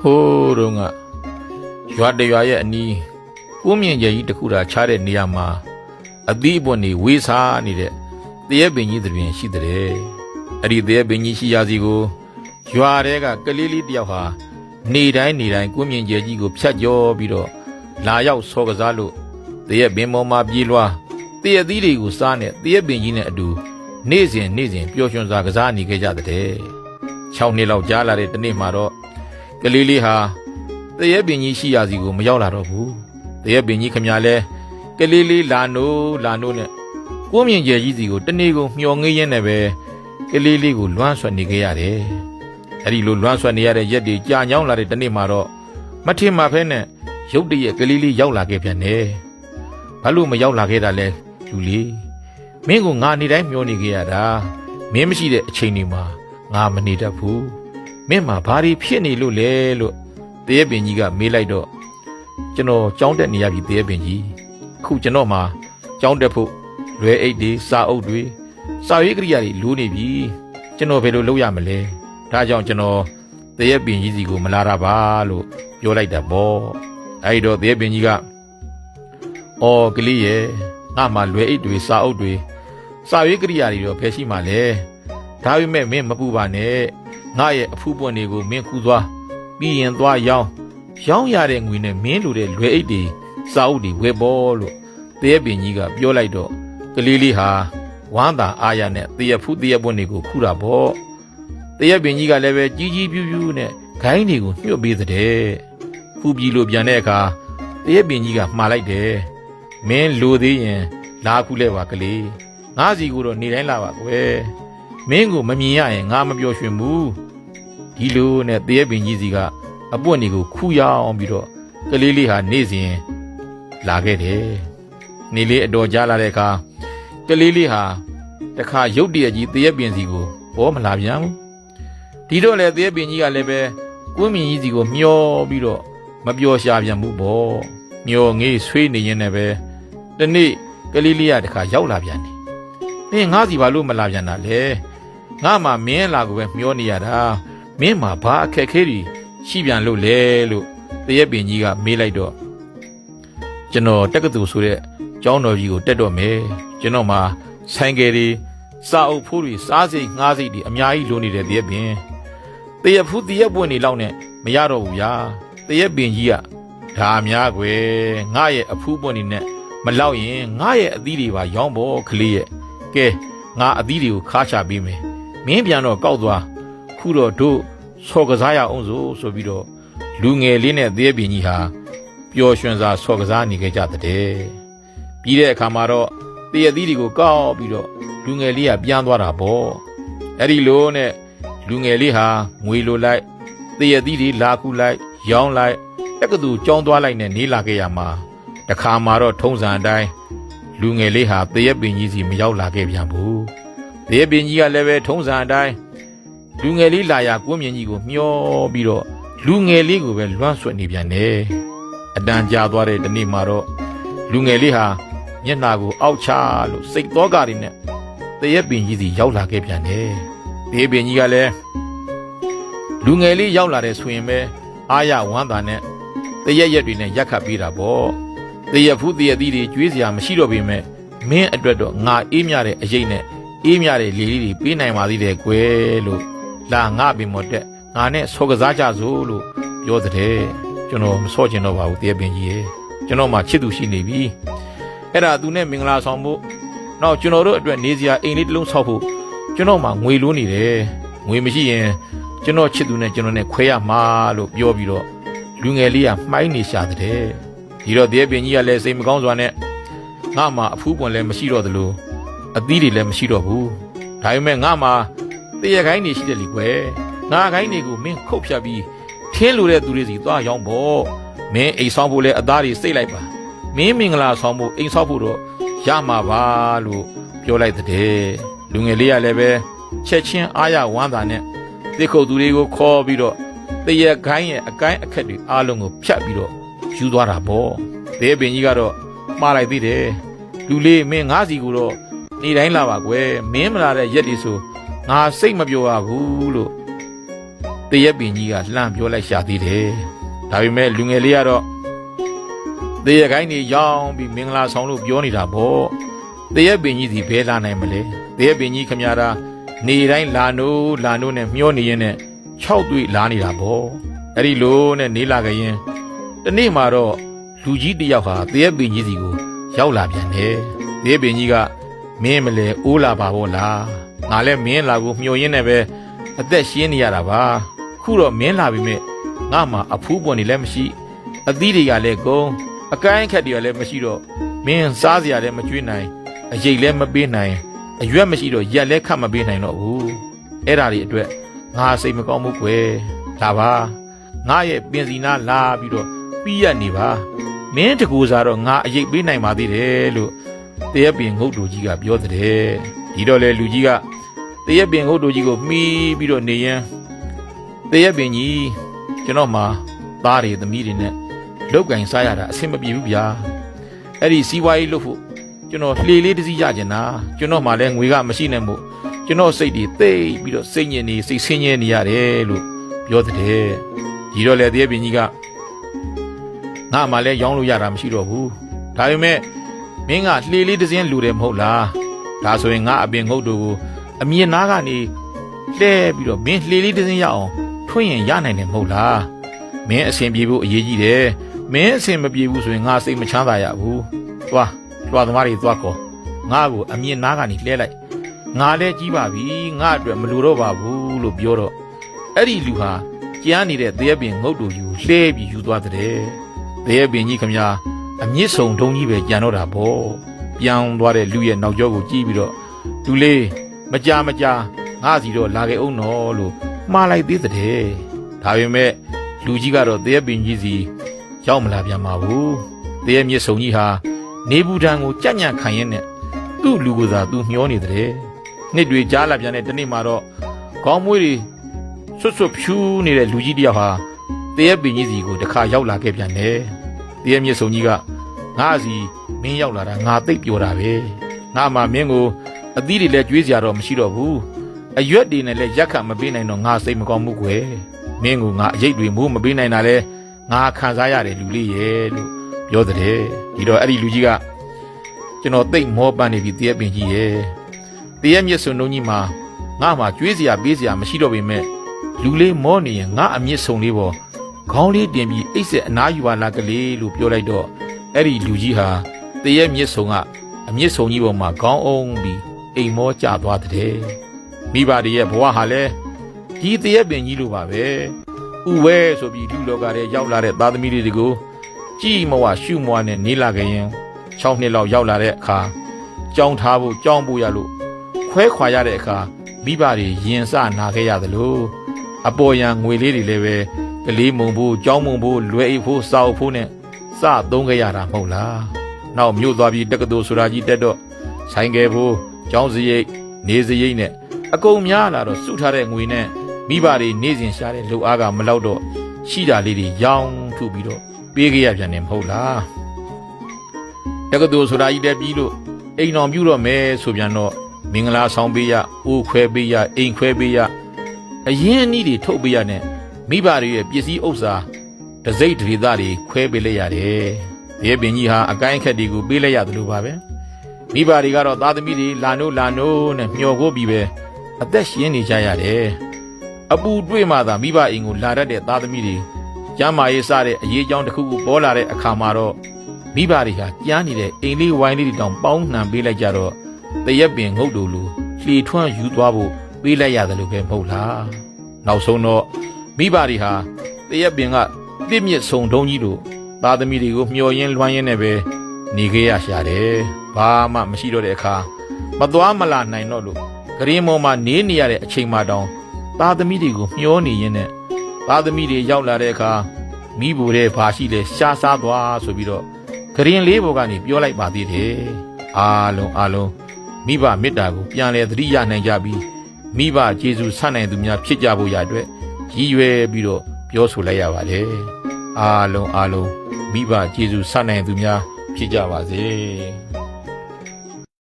ဟိုးတော့ကရွာတရွာရဲ့အနီးကိုမြင့်ကျယ်ကြီးတခုသာခြားတဲ့နေရာမှာအသီးအပွင့်တွေဝေးစားနေတဲ့တရက်ပင်ကြီးတွင်ရှိတဲ့အဲ့ဒီတရက်ပင်ကြီးရှိရာစီကိုရွာတဲကကလေးလေးတယောက်ဟာနေတိုင်းကိုမြင့်ကျယ်ကြီးကိုဖြတ်ကျော်ပြီးတော့လာရောက်ဆော်ကစားလို့တရက်ပင်ပေါ်မှာပြေးလွှားတရက်သီးတွေကိုစားနဲ့တရက်ပင်ကြီးနဲ့အတူနေ့စဉ်ပျော်ရွှင်စွာကစားနေခဲ့ကြတဲ့6နှစ်လောက်ကြာလာတဲ့တနေ့မှာတော့ကလေးလေးဟာတရက်ပင်ကြီးရှိရာစီကိုမရောက်လာတော့ဘူးတရက်ပင်ကြီးခမရလဲကလေးလေးလာနိုးနဲ့ကိုမြင့်ကျယ်ကြီးစီကိုတနေ့ကုန်မျောငေးရင်းနဲ့ပဲကလေးလေးကိုလွမ်းဆွနေခဲ့ရတယ်အဲ့ဒီလိုလွမ်းဆွနေရတဲ့ရက်တွေကြာညောင်းလာတဲ့တနေ့မှာတော့မထင်မှဖဲနဲ့ရုတ်တရက်ကလေးလေးရောက်လာခဲ့ပြန်တယ်ဘာလို့မရောက်လာခဲ့တာလဲလူလေးမင်းကိုငါနေတိုင်းမျောနေခဲ့ရတာမင်းမရှိတဲ့အချိန်တွေမှာငါမနေတတ်ဘူးမင်းမှာဘာတွေဖြစ်နေလို့လဲလို့တရက်ပင်ကြီးကမေးလိုက်တော့ကျွန်တော်ကြောင်းတက်နေရပြီတရက်ပင်ကြီးအခုကျွန်တော်မှာကြောင်းတက်ဖို့လွယ်အိတ်တွေစာအုပ်တွေစာရေးကိရိယာတွေလိုနေပြီကျွန်တော်ဘယ်လိုလုပ်ရမလဲဒါကြောင့်ကျွန်တော်တရက်ပင်ကြီးစီကိုမလာတာပါလို့ပြောလိုက်တာပေါ့အဲဒီတော့တရက်ပင်ကြီးကအော်ကလေးရဲ့ငါမှလွယ်အိတ်တွေစာအုပ်တွေစာရေးကိရိယာတွေတော့ဖယ်ရှိမှလဲဒါပေမဲ့မင်းမပူပါနဲ့ငါရဲ့အဖူးပွင့်တွေကိုမင်းခူးသွားပြီးရင်သွားရောင်းရတဲ့ငွေနဲ့မင်းလိုတဲ့လွယ်အိတ်တွေစာအုပ်တွေဝယ်ပေါ်လို့တရက်ပင်ကြီးကပြောလိုက်တော့ကလေးလေးဟာဝမ်းသာအားရနဲ့တရက်ဖူးတရက်ပွင့်တွေကိုခူးတာပေါ့တရက်ပင်ကြီးကလည်းပဲကြီးပြူးနဲ့ဂိုင်းတွေကိုညှို့ပေးတဲ့ခူးပြီးလို့ပြန်တဲ့အခါတရက်ပင်ကြီးကမှားလိုက်တယ်မင်းလိုသေးရင်လာခူးလဲပါကလေးငါစီကိုတော့နေတိုင်းလာပါကွယ်မင်းကိုမမြင်ရရင်ငါမပျော်ရွှင်ဘူးဒီလိုနဲ့တရက်ပင်ကြီးစီကအပွင့်တွေကိုခူးရအောင်ပြီးတော့ကလေးလေးဟာနေ့စဉ်လာခဲ့တယ်နေလေးအတော်ကြာလာတဲ့အခါကလေးလေးဟာတခါရုတ်တရက်ကြီးတရက်ပင်စီကိုပေါ်မလာပြန်ဘူးဒီတော့လေတရက်ပင်ကြီးကလည်းပဲကွင်းမြင်ကြီးစီကိုမျောပြီးတော့မပျော်ရှာပြန်ဘူးပေါ့မျောငေးဆွေးနေရင်လည်းပဲတနေ့ကလေးလေးကတခါရောက်လာပြန်တယ်နင်ငါစီဘာလို့မလာပြန်တာလဲငါမှမင်းလာကိုပဲမျောနေရတာမင်းမှာဘာအခက်ခဲတွေရှိပြန်လို့လဲလို့တရက်ပင်ကြီးကမေးလိုက်တော့ကျွန်တော်တက္ကသိုလ်ဆိုတဲ့ကျောင်းတော်ကြီးကိုတက်တော့မယ်ကျွန်တော်မှာဆိုင်ကယ်တွေစာအုပ်ဖိုးတွေစားစိတ်ငှားစိတ်တွေအများကြီးလိုနေတဲ့တရက်ပင်တရက်ဖူးတရက်ပွင့်နေလောက်နဲ့မရတော့ဘူးဗျာတရက်ပင်ကြီးကဒါများကွယ်ငါရဲ့အဖူးပွင့်နေနဲ့မလောက်ရင်ငါရဲ့အသီးတွေပါရောင်းဖို့ကလေးရဲ့ကဲငါအသီးတွေကိုခါချပေးမယ်မင်းပြန်တော့ကောက်သွားခုတော့တို့ဆော်ကစားရအောင်ဆိုပြီးတော့လူငယ်လေးနဲ့တရက်ပင်ကြီးဟာပျော်ရွှင်စွာဆော်ကစားနေကြတဲ့ပြီးတဲ့အခါမှာတော့တရက်သီးတွေကိုကောက်ပြီးတော့လူငယ်လေးကပြန်သွားတာပေါ့အဲ့ဒီလိုနဲ့လူငယ်လေးဟာငွေလိုလိုက်တရက်သီးတွေလာခုလိုက်ရောင်းလိုက်တက္ကသိုလ်ကျောင်းသွားလိုက်နဲ့နေလာခဲ့ရမှာတခါမှာတော့ထုံးစံအတိုင်းလူငယ်လေးဟာတရက်ပင်ကြီးစီမရောက်လာခဲ့ပြန်ဘူးတရက်ပင်ကြီးကလည်းပဲထုံးစံအတိုင်းလူငယ်လေးလာရကိုမြင့်ကြီးကိုမျောပြီးတော့လူငယ်လေးကိုပဲလွမ်းဆွနေပြန်တယ်အတန်ကြာသွားတဲ့တနေ့မှာတော့လူငယ်လေးဟာမျက်နှာကိုအောက်ချလို့စိတ်သောကတွေနဲ့တရက်ပင်ကြီးစီရောက်လာခဲ့ပြန်တယ်တရက်ပင်ကြီးကလည်းလူငယ်လေးရောက်လာတဲ့ဆိုရင်ပဲအားရဝမ်းသာနဲ့တရက်တွေနဲ့ရက်ခတ်ပေးတာပေါ့တရက်ဖူးတရက်သီးတွေကျွေးစရာမရှိတော့ပေမဲ့မင်းအတွက်တော့ငါအေးမြတဲ့အရေးနဲ့အေးမြတဲ့လေလေးတွေပေးနိုင်ပါသေးတယ်ကွယ်လို့လာငါပင်မတက်ငါနဲ့ဆော်ကစားကြစို့လို့ပြောတဲ့ကျွန်တော်မဆော့ချင်တော့ပါဘူးတရက်ပင်ကြီးရေကျွန်တော်မှချစ်သူရှိနေပြီအဲ့ဒါသူနဲ့မင်္ဂလာဆောင်ဖို့နောက်ကျွန်တော်တို့အတွက်နေစရာအိမ်လေးတစ်လုံးဆောက်ဖို့ကျွန်တော်မှငွေလိုးနေတယ်ငွေမရှိရင်ကျွန်တော်ချစ်သူနဲ့ကျွန်တော်နဲ့ခွဲရမှာလို့ပြောပြီးတော့လူငယ်လေးကမှိုင်းနေရှာတဲ့ဒီတော့တရက်ပင်ကြီးကလည်းစိတ်မကောင်းစွာနဲ့ငါမှအဖူးပွန်လည်းမရှိတော့သလိုအသီးတွေလည်းမရှိတော့ဘူးဒါပေမဲ့ငါမှတရက်ခိုင်းနေရှိတယ်လीကွယ်ငါခိုင်းတွေကိုမင်းခုတ်ဖြတ်ပြီးထင်းလိုတဲ့သူတွေစီသွားရောင်းဖို့မင်းအိမ်ဆောင်ဖို့လဲအသားတွေစိတ်လိုက်ပါမင်းမင်္ဂလာဆောင်ဖို့အိမ်ဆောက်ဖို့တော့ရမှာပါလို့ပြောလိုက်တဲ့လူငယ်လေးကလည်းပဲချက်ချင်းအားရဝမ်းသာနဲ့တိခုတ်သူတွေကိုခေါ်ပြီးတော့တရက်ခိုင်းရဲ့အကိုင်းအခက်တွေအားလုံးကိုဖြတ်ပြီးတော့ယူသွားတာပေါ့တရက်ပင်ကြီးကတော့မှားလိုက်သေးတယ်လူလေးမင်းငါးစီကိုတော့နေတိုင်းလာပါကွယ်မင်းမလာတဲ့ရက်တွေဆိုငါစိတ်မပြောရဘူးလို့ တရက်ပင်ကြီးကလှမ်းပြောလိုက်ရှာသေးတယ်ဒါပေမဲ့လူငယ်လေးကတော့တရက်ခိုင်းနေရောက်ပြီးမင်္ဂလာဆောင်လို့ပြောနေတာပေါ့တရက်ပင်ကြီးစီဘဲလာနိုင်မလဲတရက်ပင်ကြီးခမရတာနေတိုင်းလာနိုးနဲ့မျောနေရင်နဲ့6တွေ့လာနေတာပေါ့အဲ့ဒီလိုနဲ့နေလာကြရင်တနေ့မှာတော့လူကြီးတယောက်ဟာတရက်ပင်ကြီးစီကိုရောက်လာပြန်တယ်တရက်ပင်ကြီးကမင်းမလဲအိုးလာပါဘောလားငါလည်းမင်းလာကိုမျှော်ရင်းနဲ့ပဲအသက်ရှင်းနေရတာပါခုတော့မင်းလာပြီမဲ့ငါမှအဖူးပွန်နေလည်းမရှိအသီးတွေကလည်းကုန်အကိုင်းခက်တွေကလည်းမရှိတော့မင်းစားစရာလည်းမကျွေးနိုင်အရိတ်လည်းမပေးနိုင်အရွက်မရှိတော့ရက်လည်းခတ်မပေးနိုင်တော့ဘူးအဲ့ဒါတွေအတွက်ငါစိတ်မကောင်းဘူးကွယ်ဒါပါငါရဲ့ပင်စီနာလာပြီးတော့ပြီးရနေပါမင်းတကူစားတော့ငါအရိတ်ပေးနိုင်ပါသေးတယ်လို့တရက်ပင်ငုတ်တူကြီးကပြောတဲ့ဒီတော့လေလူကြီးကတရက်ပင်ငုတ်တူကြီးကိုမှီးပြီးတော့နေရင်တရက်ပင်ကြီးကျွန်တော်မှသားတွေသမီးတွေနဲ့လောက်ကင်စားရတာအဆင်မပြေဘူးဗျာအဲ့ဒီစီးပွားရေးလုပ်ဖို့ကျွန်တော်လှေလေးတစ်စီးရကျင်တာကျွန်တော်မှလည်းငွေကမရှိနိုင်မို့ကျွန်တော်စိတ်တွေတိတ်ပြီးတော့စိတ်ညစ်နေစိတ်ဆင်းရဲနေရတယ်လို့ပြောတဲ့ဒီတော့လေတရက်ပင်ကြီးကငါမှလည်းရောင်းလို့ရတာမရှိတော့ဘူးဒါပေမဲ့မင်းကလှေလေးတစ်စင်းလူတယ်မဟုတ်လားဒါဆိုရင်ငါအပင်ငုတ်တို့ကိုအမြင်နာကနေလှဲပြီးတော့မင်းလှေလေးတစ်စင်းရအောင်ထွင်းရင်ရနိုင်တယ်မဟုတ်လားမင်းအဆင်ပြေဖို့အရေးကြီးတယ်မင်းအဆင်မပြေဘူးဆိုရင်ငါစိတ်မချမ်းသာရဘူးသွားသမားတွေသွားခေါ်ငါ့ကိုအမြင်နာကနေလှဲလိုက်ငါလည်းကြီးပါပြီငါအတွက်မလိုတော့ပါဘူးလို့ပြောတော့အဲ့ဒီလူဟာကြားနေတဲ့တရက်ပင်ငုတ်တို့ယူလှဲပြီးယူသွားတဲ့တရက်ပင်ကြီးခမညာအမြင့်ဆုံးတုံးကြီးပဲကြံတော့တာပေါ့ပြောင်းသွားတဲ့လူရဲ့နောက်ကျောကိုကြည့်ပြီးတော့လူလေးမကြငါစီတော့လာခဲ့အောင်နော်လို့မှားလိုက်သေးတဲ့ဒါပေမဲ့လူကြီးကတော့တရက်ပင်ကြီးစီရောက်မလာပြန်ပါဘူးတရက်မြင့်ဆုံးကြီးဟာနေဘူးတန်းကိုကြံ့ကြံ့ခံရင်းနဲ့သူ့လူကိုသာသူမျောနေတဲ့နှစ်တွေကြားလာပြန်တဲ့တနေ့မှာတော့ခေါင်းမွေးတွေဆွတ်ဖြူးနေတဲ့လူကြီးတယောက်ဟာတရက်ပင်ကြီးစီကိုတခါရောက်လာခဲ့ပြန်တယ်တရက်မြင့်ဆုံးကြီးကငါစီမင်းရောက်လာတာငါသိပ်ပျော်တာပဲငါမှမင်းကိုအသီးတွေလည်းကျွေးစရာတော့မရှိတော့ဘူးအရွက်တွေနဲ့လည်းရက်ခတ်မပေးနိုင်တော့ငါစိတ်မကောင်းဘူးကွယ်မင်းကိုငါအရိတ်တွေမိုးမပေးနိုင်တာလဲငါခံစားရတယ်လူလေးရဲ့လို့ပြောတဲ့ဒီတော့အဲ့ဒီလူကြီးကကျွန်တော်သိပ်မောပန်းနေပြီတရက်ပင်ကြီးရဲ့တရက်မြစ်စွန်တုံးကြီးမှာငါမှကျွေးစရာပေးစရာမရှိတော့ပေမဲ့လူလေးမောနေရင်ငါအမြင့်ဆုံးလေးပေါ်ခေါင်းလေးတင်ပြီးအိတ်ဆက်အနားယူပါလားကလေးလို့ပြောလိုက်တော့အဲ့ဒီလူကြီးဟာတရက်မြစ်ဆုံးကအမြင့်ဆုံးကြီးပေါ်မှာခေါင်းအောင်ပြီးအိမ်မောကျသွားတဲ့မိဘတွေရဲ့ဘဝဟာလဲဒီတရက်ပင်ကြီးလိုပါပဲဥဝဲဆိုပြီးလူလောကထဲရောက်လာတဲ့သားသမီးတွေကိုကြည်မဝရှုမွားနဲ့နေလာကြရင်6နှစ်လောက်ရောက်လာတဲ့အခါကြောင်းထားဖို့ကြောင်းပို့ရလို့ခွဲခွာရတဲ့အခါမိဘတွေရင်စနာခဲ့ရသလိုအပေါ်ယံငွေလေးတွေလည်းပဲကလေးမုံဖို့ကြောင်းမုံဖို့လွယ်အိတ်ဖို့စာအုပ်ဖို့နဲ့စသုံးခဲ့ရတာမဟုတ်လားနောက်မြို့သွားပြီးတက္ကသိုလ်ဆိုတာကြီးတက်တော့ဆိုင်ကယ်ဖို့ကျောင်းစရိတ်နေစရိတ်နဲ့အကုန်များလာတော့စုထားတဲ့ငွေနဲ့မိဘတွေနေစဉ်ရှားတဲ့လူအားကမလောက်တော့ရှိတာလေးတွေရောင်းထုပြီးတော့ပေးခဲ့ရပြန်တယ်မဟုတ်လားတက္ကသိုလ်ဆိုတာကြီးတက်ပြီးလို့အိမ်တော်ပြုတော့မယ်ဆိုပြန်တော့မင်္ဂလာဆောင်ပေးရအိုးခွဲပေးရအိမ်ခွဲပေးရအရင်အနည်းတွေထုတ်ပေးရနဲ့မိဘတွေရဲ့ပစ္စည်းဥစ္စာတစိမ့်ဒေသတွေခွဲပေးလိုက်ရတယ်ဒီပင်ကြီးဟာအကိုင်းခက်တွေကိုပေးလိုက်ရတယ်လို့ပါပဲမိဘတွေကတော့သားသမီးတွေလာနိုးနဲ့မျှော်ကိုပြီးပဲအသက်ရှင်နေကြရတယ်အပူတွေ့မှသာမိဘအိမ်ကိုလာတတ်တဲ့သားသမီးတွေကျမ်းမာရေးစတဲ့အရေးအကြောင်းတစ်ခုခုပေါ်လာတဲ့အခါမှာတော့မိဘတွေဟာကြားနေတဲ့အိမ်လေးဝိုင်းလေးတွေတောင်ပေါင်းနှံပေးလိုက်ကြတော့တရက်ပင်ငုတ်တူလူလှေထွန်းယူသွားဖို့ပေးလိုက်ရတယ်လို့ပဲမဟုတ်လားနောက်ဆုံးတော့မိဘတွေဟာတရက်ပင်ကတစ်မြစ်ဆုံတုံးကြီးတို့သားသမီးတွေကိုမျှော်ရင်းလွှမ်းရင်းနဲ့ပဲနေခဲ့ရရှာတယ်ဘာမှမရှိတော့တဲ့အခါမသွားမလာနိုင်တော့လို့ဂရင်းမော်မှာနေရတဲ့အချိန်မှတောင်သားသမီးတွေကိုမျှောနေရင်းနဲ့သားသမီးတွေရောက်လာတဲ့အခါမိဘတဲ့ဘာရှိလဲရှားစားသွားဆိုပြီးတော့ဂရင်လေးဘော်ကနေပြောလိုက်ပါသေးတယ်အားလုံးမိဘမေတ္တာကိုပြန်လဲသတိရနိုင်ကြပြီးမိဘကျေးဇူးဆပ်နိုင်သူများဖြစ်ကြဖို့ရအတွက်ရည်ရွယ်ပြီးတော့ပြောဆိုလိုက်ရပါတယ်အားလုံးမိဘကျေးဇူးဆပ်နိုင်သူများဖြစ်ကြပါစေ